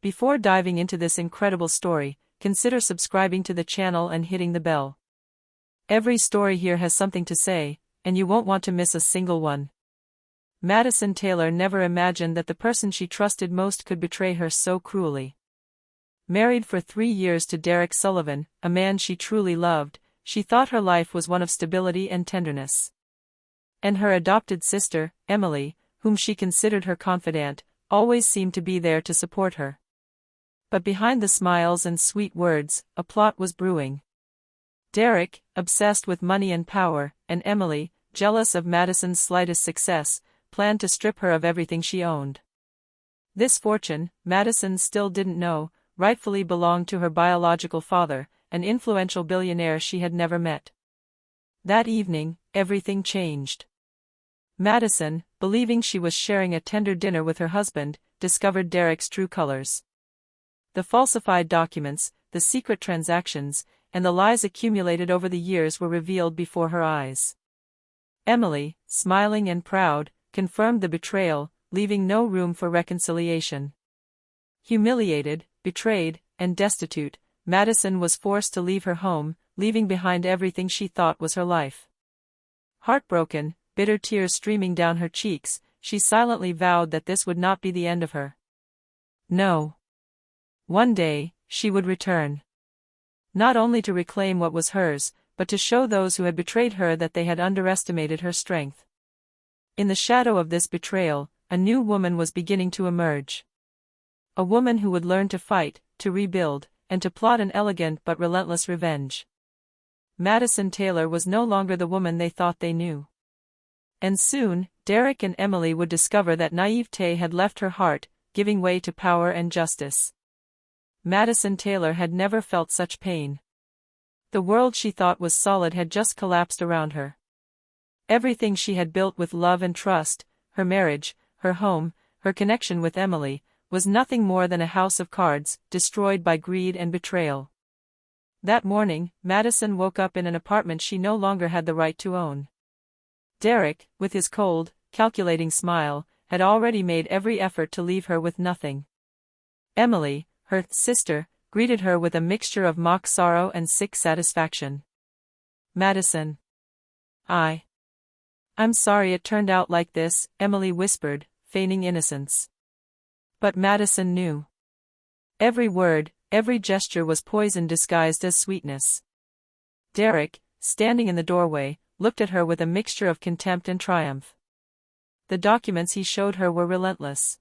Before diving into this incredible story, consider subscribing to the channel and hitting the bell. Every story here has something to say, and you won't want to miss a single one. Madison Taylor never imagined that the person she trusted most could betray her so cruelly. Married for 3 years to Derek Sullivan, a man she truly loved, she thought her life was one of stability and tenderness. And her adopted sister, Emily, whom she considered her confidant, always seemed to be there to support her. But behind the smiles and sweet words, a plot was brewing. Derek, obsessed with money and power, and Emily, jealous of Madison's slightest success, planned to strip her of everything she owned. This fortune, Madison still didn't know, rightfully belonged to her biological father, an influential billionaire she had never met. That evening, everything changed. Madison, believing she was sharing a tender dinner with her husband, discovered Derek's true colors. The falsified documents, the secret transactions, and the lies accumulated over the years were revealed before her eyes. Emily, smiling and proud, confirmed the betrayal, leaving no room for reconciliation. Humiliated, betrayed, and destitute, Madison was forced to leave her home, leaving behind everything she thought was her life. Heartbroken, bitter tears streaming down her cheeks, she silently vowed that this would not be the end of her. No. One day, she would return. Not only to reclaim what was hers, but to show those who had betrayed her that they had underestimated her strength. In the shadow of this betrayal, a new woman was beginning to emerge. A woman who would learn to fight, to rebuild, and to plot an elegant but relentless revenge. Madison Taylor was no longer the woman they thought they knew. And soon, Derek and Emily would discover that naivete had left her heart, giving way to power and justice. Madison Taylor had never felt such pain. The world she thought was solid had just collapsed around her. Everything she had built with love and trust, her marriage, her home, her connection with Emily, was nothing more than a house of cards, destroyed by greed and betrayal. That morning, Madison woke up in an apartment she no longer had the right to own. Derek, with his cold, calculating smile, had already made every effort to leave her with nothing. Emily, her sister, greeted her with a mixture of mock sorrow and sick satisfaction. Madison. I'm sorry it turned out like this, Emily whispered, feigning innocence. But Madison knew. Every word, every gesture was poison disguised as sweetness. Derek, standing in the doorway, looked at her with a mixture of contempt and triumph. The documents he showed her were relentless.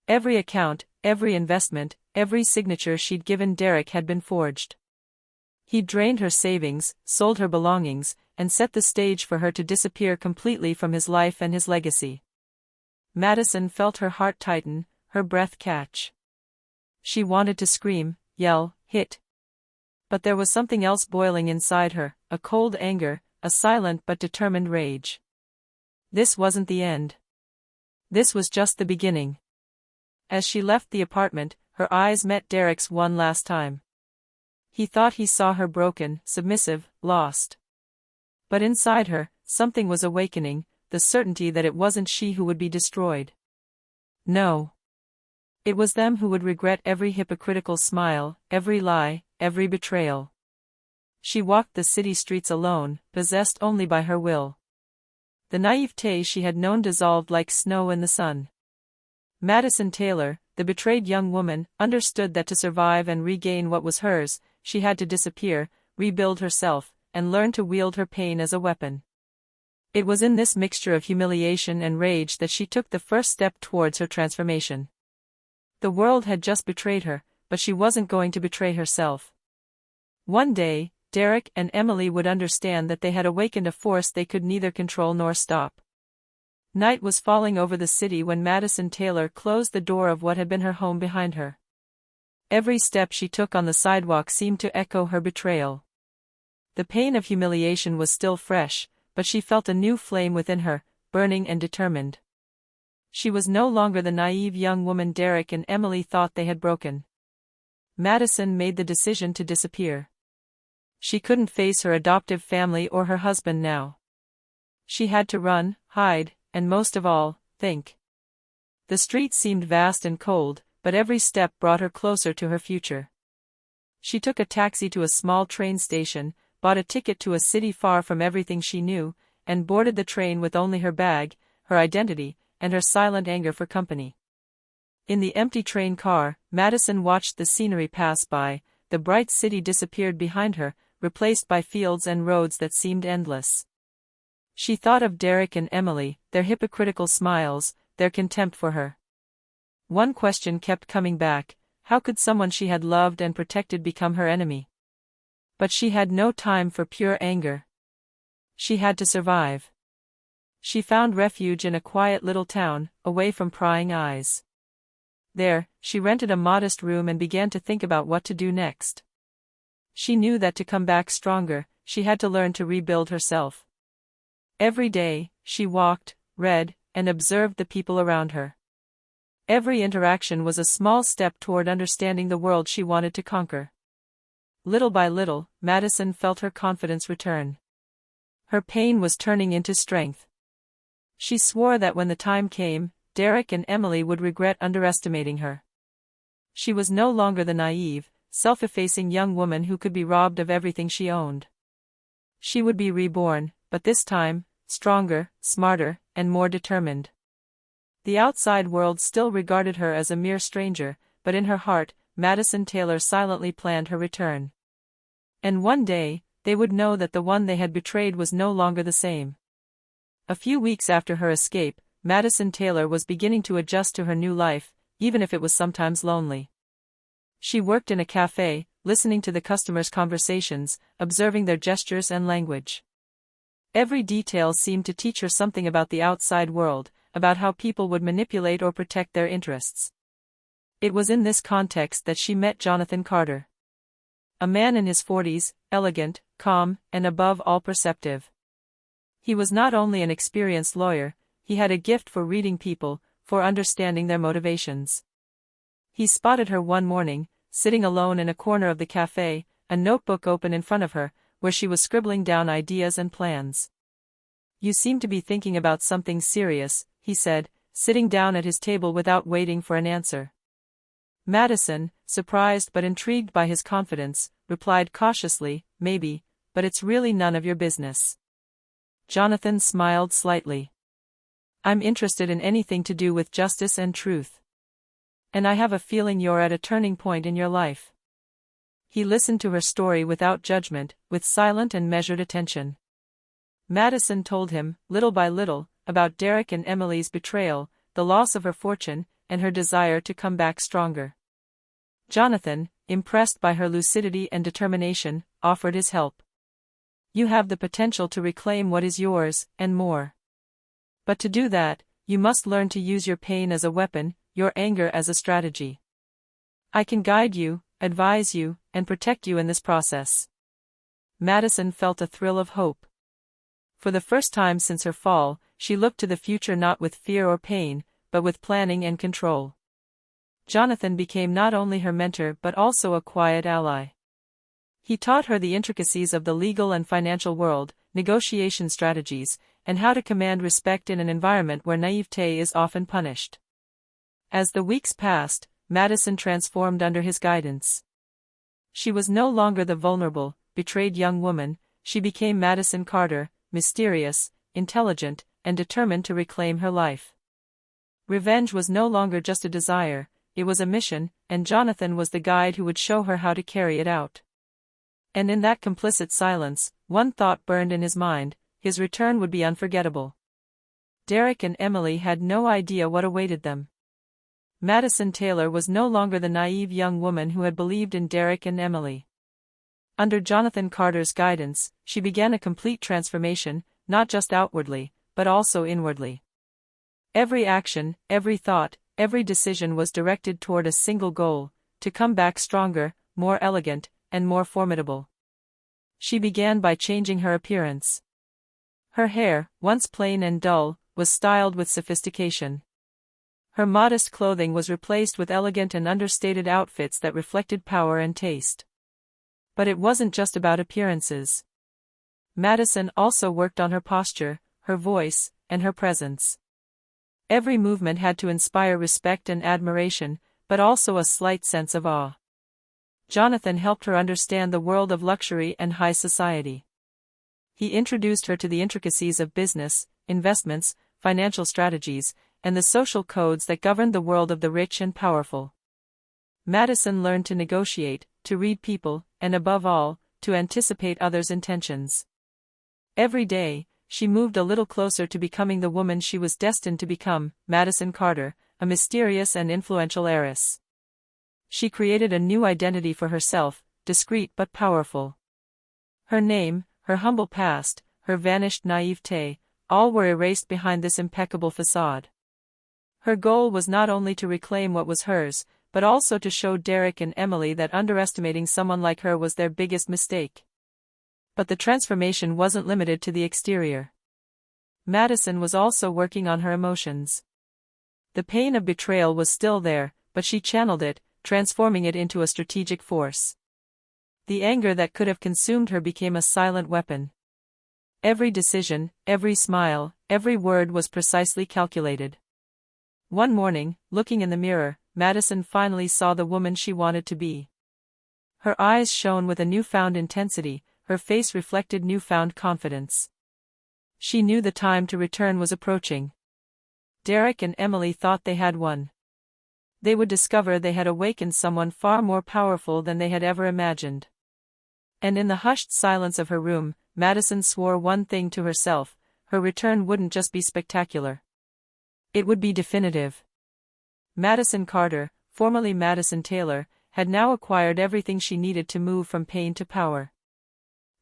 Every account, every investment, every signature she'd given Derek had been forged. He'd drained her savings, sold her belongings, and set the stage for her to disappear completely from his life and his legacy. Madison felt her heart tighten, her breath catch. She wanted to scream, yell, hit. But there was something else boiling inside her, a cold anger, a silent but determined rage. This wasn't the end. This was just the beginning. As she left the apartment, her eyes met Derek's one last time. He thought he saw her broken, submissive, lost. But inside her, something was awakening, the certainty that it wasn't she who would be destroyed. No. It was them who would regret every hypocritical smile, every lie, every betrayal. She walked the city streets alone, possessed only by her will. The naivete she had known dissolved like snow in the sun. Madison Taylor, the betrayed young woman, understood that to survive and regain what was hers, she had to disappear, rebuild herself, and learn to wield her pain as a weapon. It was in this mixture of humiliation and rage that she took the first step towards her transformation. The world had just betrayed her, but she wasn't going to betray herself. One day, Derek and Emily would understand that they had awakened a force they could neither control nor stop. Night was falling over the city when Madison Taylor closed the door of what had been her home behind her. Every step she took on the sidewalk seemed to echo her betrayal. The pain of humiliation was still fresh, but she felt a new flame within her, burning and determined. She was no longer the naive young woman Derek and Emily thought they had broken. Madison made the decision to disappear. She couldn't face her adoptive family or her husband now. She had to run, hide, and most of all, think. The streets seemed vast and cold, but every step brought her closer to her future. She took a taxi to a small train station, bought a ticket to a city far from everything she knew, and boarded the train with only her bag, her identity, and her silent anger for company. In the empty train car, Madison watched the scenery pass by. The bright city disappeared behind her, replaced by fields and roads that seemed endless. She thought of Derek and Emily, their hypocritical smiles, their contempt for her. One question kept coming back: how could someone she had loved and protected become her enemy? But she had no time for pure anger. She had to survive. She found refuge in a quiet little town, away from prying eyes. There, she rented a modest room and began to think about what to do next. She knew that to come back stronger, she had to learn to rebuild herself. Every day, she walked, read, and observed the people around her. Every interaction was a small step toward understanding the world she wanted to conquer. Little by little, Madison felt her confidence return. Her pain was turning into strength. She swore that when the time came, Derek and Emily would regret underestimating her. She was no longer the naive, self-effacing young woman who could be robbed of everything she owned. She would be reborn, but this time, stronger, smarter, and more determined. The outside world still regarded her as a mere stranger, but in her heart, Madison Taylor silently planned her return. And one day, they would know that the one they had betrayed was no longer the same. A few weeks after her escape, Madison Taylor was beginning to adjust to her new life, even if it was sometimes lonely. She worked in a cafe, listening to the customers' conversations, observing their gestures and language. Every detail seemed to teach her something about the outside world, about how people would manipulate or protect their interests. It was in this context that she met Jonathan Carter. A man in his 40s, elegant, calm, and above all perceptive. He was not only an experienced lawyer, he had a gift for reading people, for understanding their motivations. He spotted her one morning, sitting alone in a corner of the cafe, a notebook open in front of her, where she was scribbling down ideas and plans. "You seem to be thinking about something serious," he said, sitting down at his table without waiting for an answer. Madison, surprised but intrigued by his confidence, replied cautiously, "Maybe, but it's really none of your business." Jonathan smiled slightly. "I'm interested in anything to do with justice and truth. And I have a feeling you're at a turning point in your life." He listened to her story without judgment, with silent and measured attention. Madison told him, little by little, about Derek and Emily's betrayal, the loss of her fortune, and her desire to come back stronger. Jonathan, impressed by her lucidity and determination, offered his help. "You have the potential to reclaim what is yours, and more. But to do that, you must learn to use your pain as a weapon, your anger as a strategy. I can guide you, advise you, and protect you in this process." Madison felt a thrill of hope. For the first time since her fall, she looked to the future not with fear or pain, but with planning and control. Jonathan became not only her mentor but also a quiet ally. He taught her the intricacies of the legal and financial world, negotiation strategies, and how to command respect in an environment where naivete is often punished. As the weeks passed, Madison transformed under his guidance. She was no longer the vulnerable, betrayed young woman. She became Madison Carter, mysterious, intelligent, and determined to reclaim her life. Revenge was no longer just a desire, it was a mission, and Jonathan was the guide who would show her how to carry it out. And in that complicit silence, one thought burned in his mind: his return would be unforgettable. Derek and Emily had no idea what awaited them. Madison Taylor was no longer the naive young woman who had believed in Derek and Emily. Under Jonathan Carter's guidance, she began a complete transformation, not just outwardly, but also inwardly. Every action, every thought, every decision was directed toward a single goal: to come back stronger, more elegant, and more formidable. She began by changing her appearance. Her hair, once plain and dull, was styled with sophistication. Her modest clothing was replaced with elegant and understated outfits that reflected power and taste. But it wasn't just about appearances. Madison also worked on her posture, her voice, and her presence. Every movement had to inspire respect and admiration, but also a slight sense of awe. Jonathan helped her understand the world of luxury and high society. He introduced her to the intricacies of business, investments, financial strategies, and the social codes that governed the world of the rich and powerful. Madison learned to negotiate, to read people, and above all, to anticipate others' intentions. Every day, she moved a little closer to becoming the woman she was destined to become, Madison Carter, a mysterious and influential heiress. She created a new identity for herself, discreet but powerful. Her name, her humble past, her vanished naivete, all were erased behind this impeccable facade. Her goal was not only to reclaim what was hers, but also to show Derek and Emily that underestimating someone like her was their biggest mistake. But the transformation wasn't limited to the exterior. Madison was also working on her emotions. The pain of betrayal was still there, but she channeled it, transforming it into a strategic force. The anger that could have consumed her became a silent weapon. Every decision, every smile, every word was precisely calculated. One morning, looking in the mirror, Madison finally saw the woman she wanted to be. Her eyes shone with a newfound intensity, her face reflected newfound confidence. She knew the time to return was approaching. Derek and Emily thought they had won. They would discover they had awakened someone far more powerful than they had ever imagined. And in the hushed silence of her room, Madison swore one thing to herself: her return wouldn't just be spectacular. It would be definitive. Madison Carter, formerly Madison Taylor, had now acquired everything she needed to move from pain to power.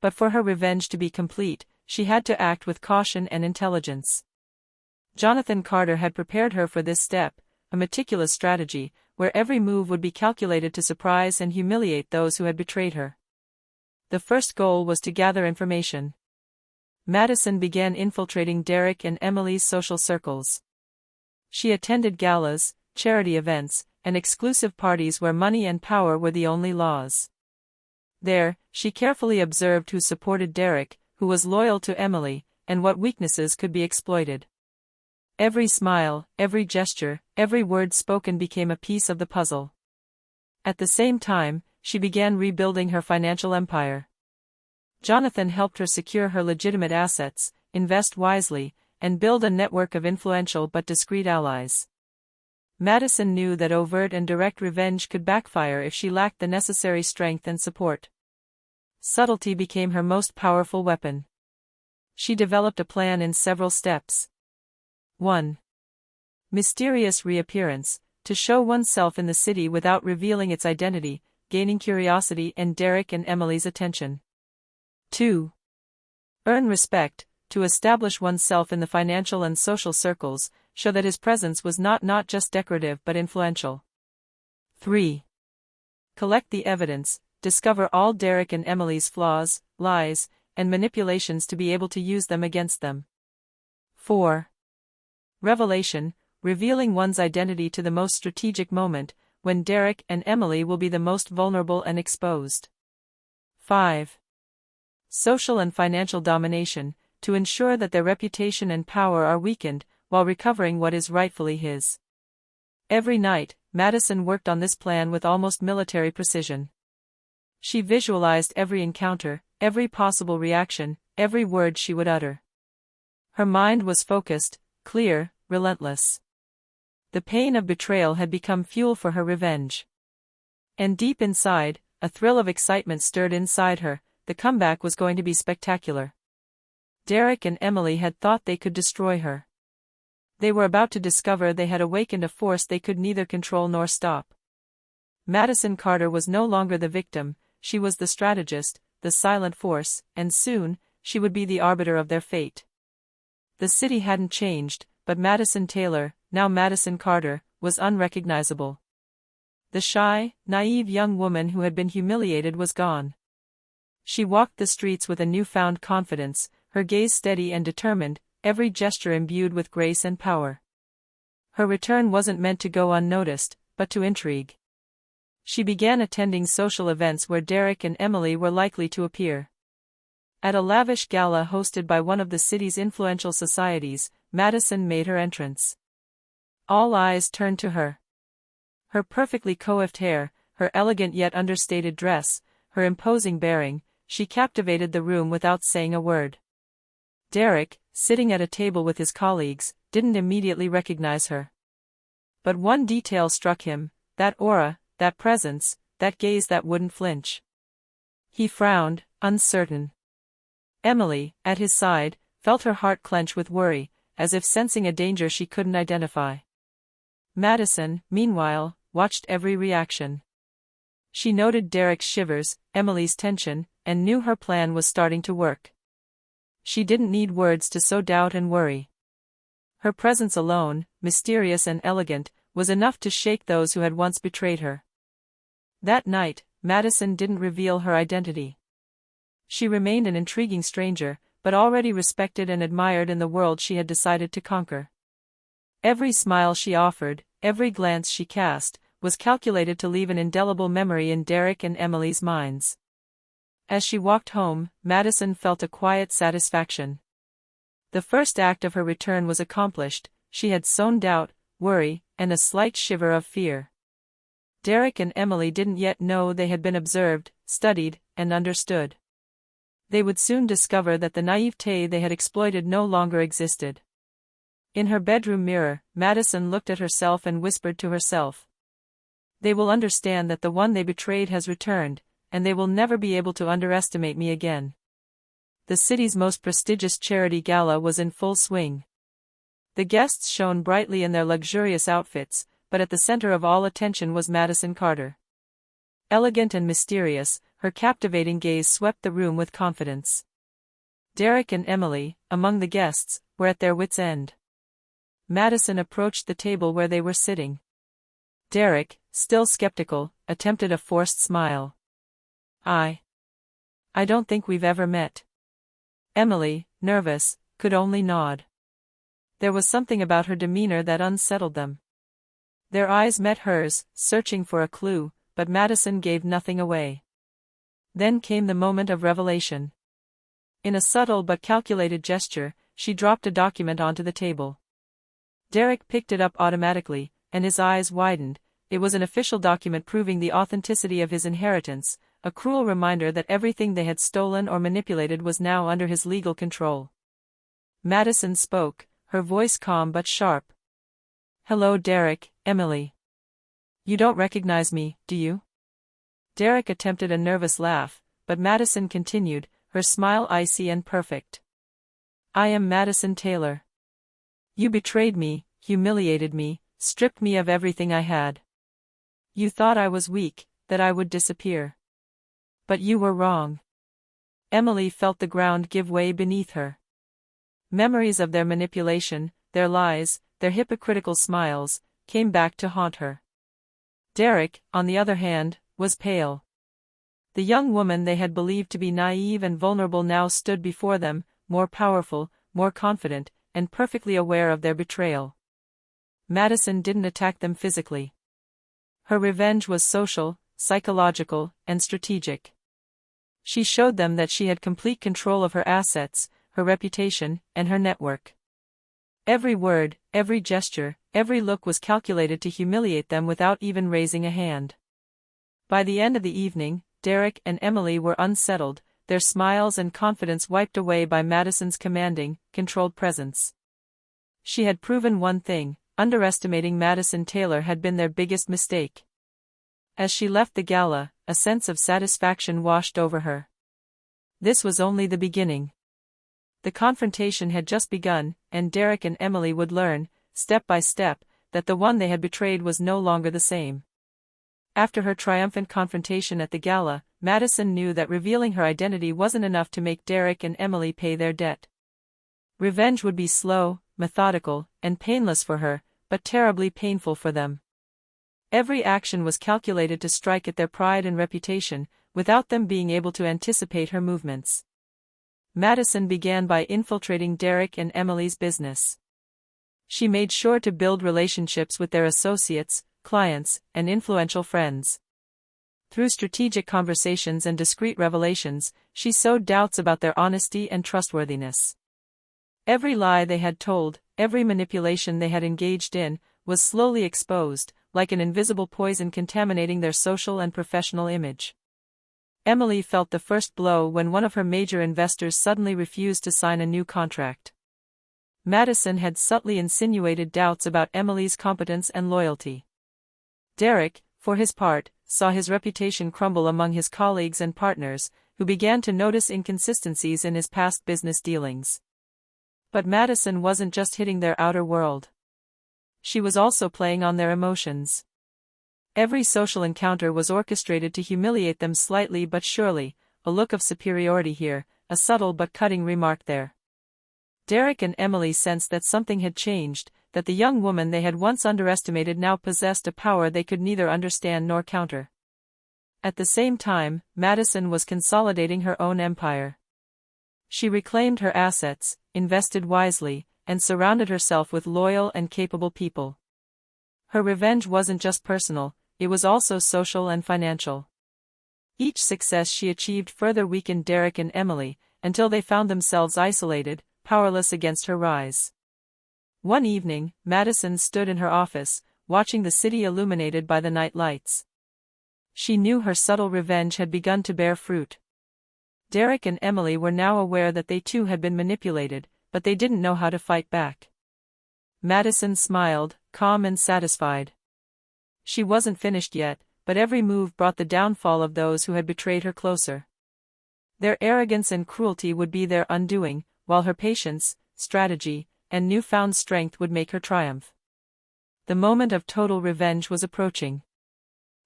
But for her revenge to be complete, she had to act with caution and intelligence. Jonathan Carter had prepared her for this step, a meticulous strategy, where every move would be calculated to surprise and humiliate those who had betrayed her. The first goal was to gather information. Madison began infiltrating Derek and Emily's social circles. She attended galas, charity events, and exclusive parties where money and power were the only laws. There, she carefully observed who supported Derek, who was loyal to Emily, and what weaknesses could be exploited. Every smile, every gesture, every word spoken became a piece of the puzzle. At the same time, she began rebuilding her financial empire. Jonathan helped her secure her legitimate assets, invest wisely, and build a network of influential but discreet allies. Madison knew that overt and direct revenge could backfire if she lacked the necessary strength and support. Subtlety became her most powerful weapon. She developed a plan in several steps. 1. Mysterious reappearance, to show oneself in the city without revealing its identity, gaining curiosity and Derek and Emily's attention. 2. Earn respect, to establish oneself in the financial and social circles, show that his presence was not just decorative but influential. 3. Collect the evidence, discover all Derek and Emily's flaws, lies, and manipulations to be able to use them against them. 4. Revelation, revealing one's identity to the most strategic moment, when Derek and Emily will be the most vulnerable and exposed. 5. Social and financial domination, to ensure that their reputation and power are weakened, while recovering what is rightfully his. Every night, Madison worked on this plan with almost military precision. She visualized every encounter, every possible reaction, every word she would utter. Her mind was focused, clear, relentless. The pain of betrayal had become fuel for her revenge. And deep inside, a thrill of excitement stirred inside her. The comeback was going to be spectacular. Derek and Emily had thought they could destroy her. They were about to discover they had awakened a force they could neither control nor stop. Madison Carter was no longer the victim, she was the strategist, the silent force, and soon, she would be the arbiter of their fate. The city hadn't changed, but Madison Taylor, now Madison Carter, was unrecognizable. The shy, naive young woman who had been humiliated was gone. She walked the streets with a newfound confidence, her gaze steady and determined, every gesture imbued with grace and power. Her return wasn't meant to go unnoticed, but to intrigue. She began attending social events where Derek and Emily were likely to appear. At a lavish gala hosted by one of the city's influential societies, Madison made her entrance. All eyes turned to her. Her perfectly coiffed hair, her elegant yet understated dress, her imposing bearing, she captivated the room without saying a word. Derek, sitting at a table with his colleagues, didn't immediately recognize her. But one detail struck him: that aura, that presence, that gaze that wouldn't flinch. He frowned, uncertain. Emily, at his side, felt her heart clench with worry, as if sensing a danger she couldn't identify. Madison, meanwhile, watched every reaction. She noted Derek's shivers, Emily's tension, and knew her plan was starting to work. She didn't need words to sow doubt and worry. Her presence alone, mysterious and elegant, was enough to shake those who had once betrayed her. That night, Madison didn't reveal her identity. She remained an intriguing stranger, but already respected and admired in the world she had decided to conquer. Every smile she offered, every glance she cast, was calculated to leave an indelible memory in Derek and Emily's minds. As she walked home, Madison felt a quiet satisfaction. The first act of her return was accomplished. She had sown doubt, worry, and a slight shiver of fear. Derek and Emily didn't yet know they had been observed, studied, and understood. They would soon discover that the naivete they had exploited no longer existed. In her bedroom mirror, Madison looked at herself and whispered to herself, "They will understand that the one they betrayed has returned, and they will never be able to underestimate me again." The city's most prestigious charity gala was in full swing. The guests shone brightly in their luxurious outfits, but at the center of all attention was Madison Carter. Elegant and mysterious, her captivating gaze swept the room with confidence. Derek and Emily, among the guests, were at their wits' end. Madison approached the table where they were sitting. Derek, still skeptical, attempted a forced smile. I don't think we've ever met." Emily, nervous, could only nod. There was something about her demeanor that unsettled them. Their eyes met hers, searching for a clue, but Madison gave nothing away. Then came the moment of revelation. In a subtle but calculated gesture, she dropped a document onto the table. Derek picked it up automatically, and his eyes widened. It was an official document proving the authenticity of his inheritance, a cruel reminder that everything they had stolen or manipulated was now under his legal control. Madison spoke, her voice calm but sharp. "Hello, Derek, Emily. You don't recognize me, do you?" Derek attempted a nervous laugh, but Madison continued, her smile icy and perfect. "I am Madison Taylor. You betrayed me, humiliated me, stripped me of everything I had. You thought I was weak, that I would disappear. But you were wrong." Emily felt the ground give way beneath her. Memories of their manipulation, their lies, their hypocritical smiles, came back to haunt her. Derek, on the other hand, was pale. The young woman they had believed to be naive and vulnerable now stood before them, more powerful, more confident, and perfectly aware of their betrayal. Madison didn't attack them physically. Her revenge was social, psychological, and strategic. She showed them that she had complete control of her assets, her reputation, and her network. Every word, every gesture, every look was calculated to humiliate them without even raising a hand. By the end of the evening, Derek and Emily were unsettled, their smiles and confidence wiped away by Madison's commanding, controlled presence. She had proven one thing: underestimating Madison Taylor had been their biggest mistake. As she left the gala, a sense of satisfaction washed over her. This was only the beginning. The confrontation had just begun, and Derek and Emily would learn, step by step, that the one they had betrayed was no longer the same. After her triumphant confrontation at the gala, Madison knew that revealing her identity wasn't enough to make Derek and Emily pay their debt. Revenge would be slow, methodical, and painless for her, but terribly painful for them. Every action was calculated to strike at their pride and reputation, without them being able to anticipate her movements. Madison began by infiltrating Derek and Emily's business. She made sure to build relationships with their associates, clients, and influential friends. Through strategic conversations and discreet revelations, she sowed doubts about their honesty and trustworthiness. Every lie they had told, every manipulation they had engaged in, was slowly exposed, like an invisible poison contaminating their social and professional image. Emily felt the first blow when one of her major investors suddenly refused to sign a new contract. Madison had subtly insinuated doubts about Emily's competence and loyalty. Derek, for his part, saw his reputation crumble among his colleagues and partners, who began to notice inconsistencies in his past business dealings. But Madison wasn't just hitting their outer world. She was also playing on their emotions. Every social encounter was orchestrated to humiliate them slightly but surely, a look of superiority here, a subtle but cutting remark there. Derek and Emily sensed that something had changed, that the young woman they had once underestimated now possessed a power they could neither understand nor counter. At the same time, Madison was consolidating her own empire. She reclaimed her assets, invested wisely, and surrounded herself with loyal and capable people. Her revenge wasn't just personal, it was also social and financial. Each success she achieved further weakened Derek and Emily, until they found themselves isolated, powerless against her rise. One evening, Madison stood in her office, watching the city illuminated by the night lights. She knew her subtle revenge had begun to bear fruit. Derek and Emily were now aware that they too had been manipulated, but they didn't know how to fight back. Madison smiled, calm and satisfied. She wasn't finished yet, but every move brought the downfall of those who had betrayed her closer. Their arrogance and cruelty would be their undoing, while her patience, strategy, and newfound strength would make her triumph. The moment of total revenge was approaching.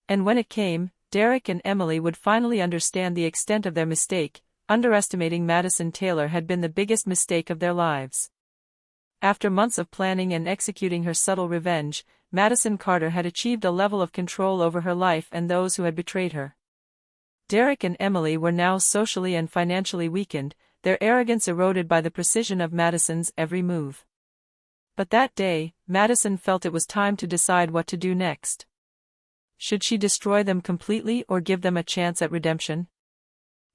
And when it came, Derek and Emily would finally understand the extent of their mistake. Underestimating Madison Taylor had been the biggest mistake of their lives. After months of planning and executing her subtle revenge, Madison Carter had achieved a level of control over her life and those who had betrayed her. Derek and Emily were now socially and financially weakened, their arrogance eroded by the precision of Madison's every move. But that day, Madison felt it was time to decide what to do next. Should she destroy them completely or give them a chance at redemption?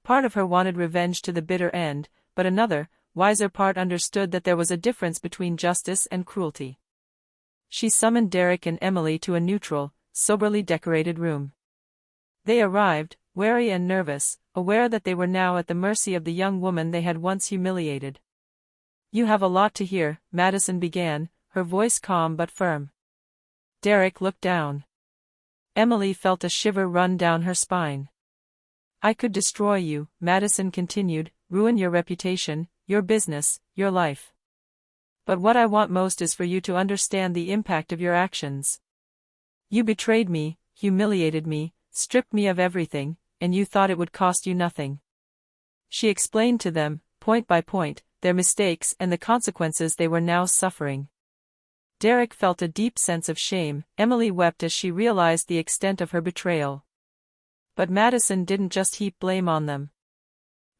Part of her wanted revenge to the bitter end, but another, wiser part understood that there was a difference between justice and cruelty. She summoned Derek and Emily to a neutral, soberly decorated room. They arrived, wary and nervous, aware that they were now at the mercy of the young woman they had once humiliated. "You have a lot to hear," Madison began, her voice calm but firm. Derek looked down. Emily felt a shiver run down her spine. "I could destroy you," Madison continued, "ruin your reputation, your business, your life. But what I want most is for you to understand the impact of your actions. You betrayed me, humiliated me, stripped me of everything, and you thought it would cost you nothing." She explained to them, point by point, their mistakes and the consequences they were now suffering. Derek felt a deep sense of shame, Emily wept as she realized the extent of her betrayal. But Madison didn't just heap blame on them.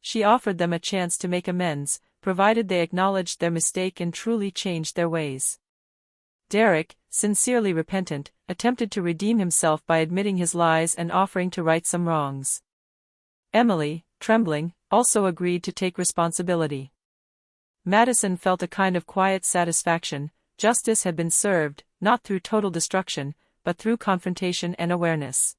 She offered them a chance to make amends, provided they acknowledged their mistake and truly changed their ways. Derek, sincerely repentant, attempted to redeem himself by admitting his lies and offering to right some wrongs. Emily, trembling, also agreed to take responsibility. Madison felt a kind of quiet satisfaction. Justice had been served, not through total destruction, but through confrontation and awareness.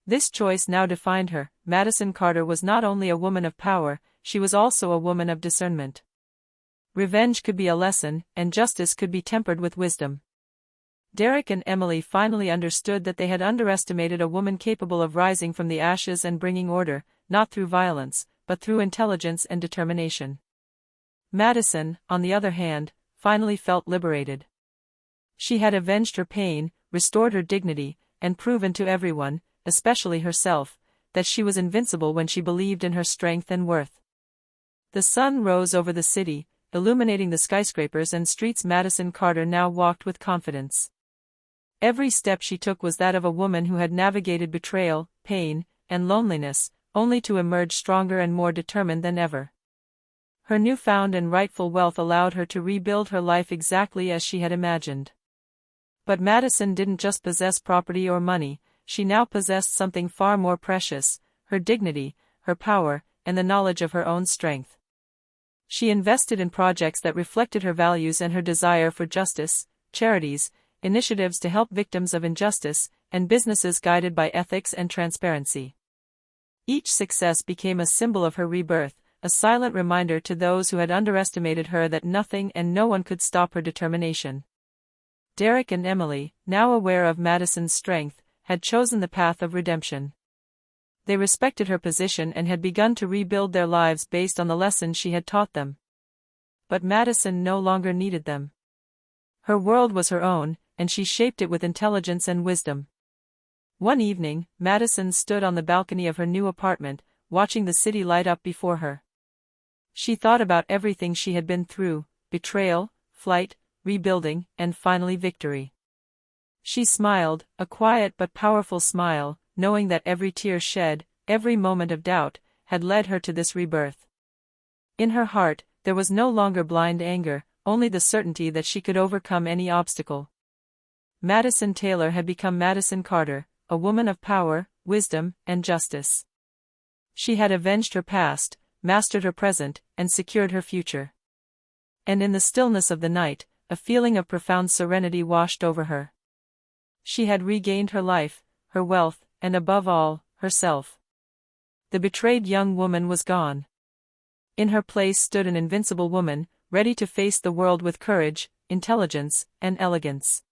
This choice now defined her. Madison Carter was not only a woman of power, she was also a woman of discernment. Revenge could be a lesson, and justice could be tempered with wisdom. Derek and Emily finally understood that they had underestimated a woman capable of rising from the ashes and bringing order, not through violence, but through intelligence and determination. Madison, on the other hand, finally felt liberated. She had avenged her pain, restored her dignity, and proven to everyone, especially herself, that she was invincible when she believed in her strength and worth. The sun rose over the city, illuminating the skyscrapers and streets. Madison Carter now walked with confidence. Every step she took was that of a woman who had navigated betrayal, pain, and loneliness, only to emerge stronger and more determined than ever. Her newfound and rightful wealth allowed her to rebuild her life exactly as she had imagined. But Madison didn't just possess property or money, she now possessed something far more precious, her dignity, her power, and the knowledge of her own strength. She invested in projects that reflected her values and her desire for justice, charities, initiatives to help victims of injustice, and businesses guided by ethics and transparency. Each success became a symbol of her rebirth, a silent reminder to those who had underestimated her that nothing and no one could stop her determination. Derek and Emily, now aware of Madison's strength, had chosen the path of redemption. They respected her position and had begun to rebuild their lives based on the lessons she had taught them. But Madison no longer needed them. Her world was her own, and she shaped it with intelligence and wisdom. One evening, Madison stood on the balcony of her new apartment, watching the city light up before her. She thought about everything she had been through: betrayal, flight, rebuilding, and finally victory. She smiled, a quiet but powerful smile, knowing that every tear shed, every moment of doubt, had led her to this rebirth. In her heart, there was no longer blind anger, only the certainty that she could overcome any obstacle. Madison Taylor had become Madison Carter, a woman of power, wisdom, and justice. She had avenged her past, mastered her present, and secured her future. And in the stillness of the night, a feeling of profound serenity washed over her. She had regained her life, her wealth, and above all, herself. The betrayed young woman was gone. In her place stood an invincible woman, ready to face the world with courage, intelligence, and elegance.